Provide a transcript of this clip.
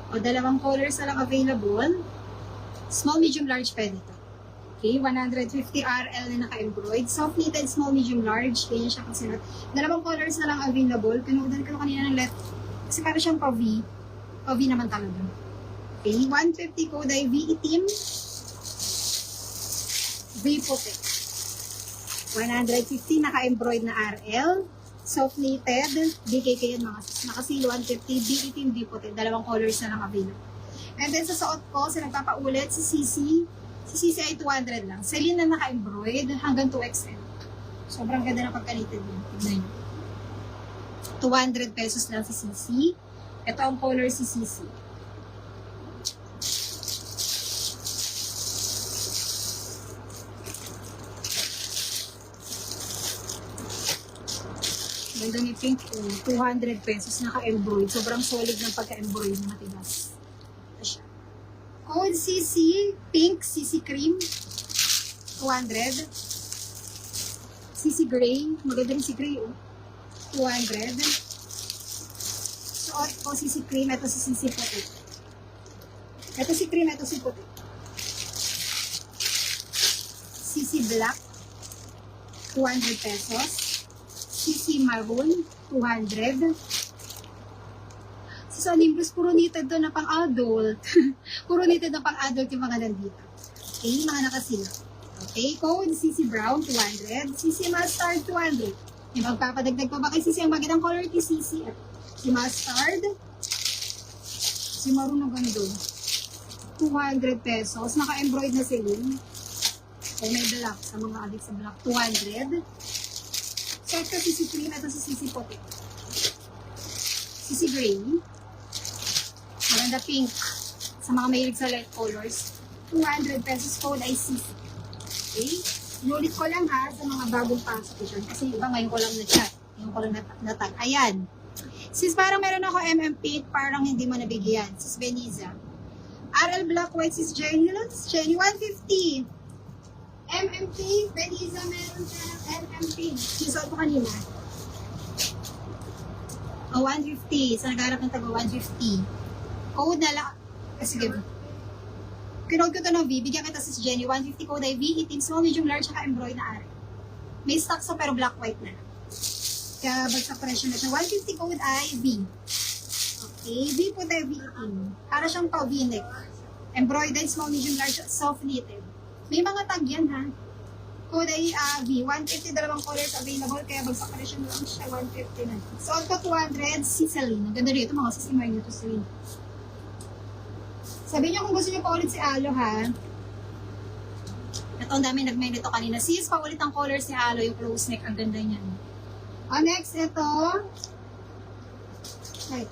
O, dalawang colors na lang available. Small, medium, large pwede ito. Okay, 150 RL na naka-embroid. Soft knitted, small, medium, large. Ganyan siya kasilat. Dalawang colors na lang available. Pinuudan ko kanina ng let. Kasi para siyang pa-V. Pa-V naman talaga. Okay, 150 Kodai V itim. V puti. 150 naka-embroid na RL. Soft knitted. BKK yan mga sis. Nakasilo 150. V itim, V puti. Dalawang colors na lang available. And then sa suot ko, sa nagpapaulit, si CC. Si CC ay 200 lang. Celine na naka-embroid hanggang 2XL. Sobrang ganda na pagkalited yun. Tignan nyo. 200 pesos lang si CC. Ito ang color si CC. Ganda ni pink. 200 pesos naka-embroid. Sobrang solid ng pagka-embroid na matigas. Ito siya. Code CC, pink, CC cream, 200. CC gray, maganda rin si gray, oh. 200. Suot ko CC cream, ito si CC puti. Ito si cream, ito si puti. CC black, 200 pesos. CC maroon, 200. So, Nimbus, puro knitted doon na pang-adult. Puro knitted na pang-adult yung mga nandito. Okay, mga nakasila. Okay, code CC Brown, 200. CC Mustard, 200. Yung magpapadagdag pa ba kay CC ang magandang color kay CC? Si Mustard. Si Maroon na ganito. 200 pesos. Naka-embroid na Celine. O may black sa mga adik sa black. 200. So, ito CC Cream. Ito si CC Puti. CC Gray. Maganda pink. Sa mga mahilig sa light colors. 200 pesos code ay CC. Okay? Inulit ko lang ha sa mga bagong pasok dyan. Kasi iba ngayon ko lang na-chat. Ngayon ko lang natag. Ayan. Sis parang meron ako pink. Parang hindi mo nabigyan. Sis Beniza. RL Black White. Sis Jenny. Jenny 150. MMP. Beniza meron siya ng MMP. Sisot ko kanina. O 150. Sa nagharap ng tago 150. Code na lang. Sige. Kinode ko ito ng V. Bigyan kita si Jenny. 150 code ay V. Itim, small, medium, large, saka embroid na ari. May stock sa pero black, white na. Kaya bagsak presyo na ito. 150 code ay V. Okay. V po tayo V itim. Para siyang pa V-neck. Embroidered, small, medium, large, soft knitted. May mga tag yan ha. Code ay V. 150 dalawang colors available. Kaya bagsak presyo na lang siya. 150 na. So, ito 200 si Celine. Ang ganda rito mga sisimay nyo to Celine. Sabihin nyo kung gusto nyo paulit si Alo, ha? Ito, ang dami nag-mail nito kanina. Sis, paulit ang color si Alo, yung close neck. Ang ganda niyan. Next, ito. Right.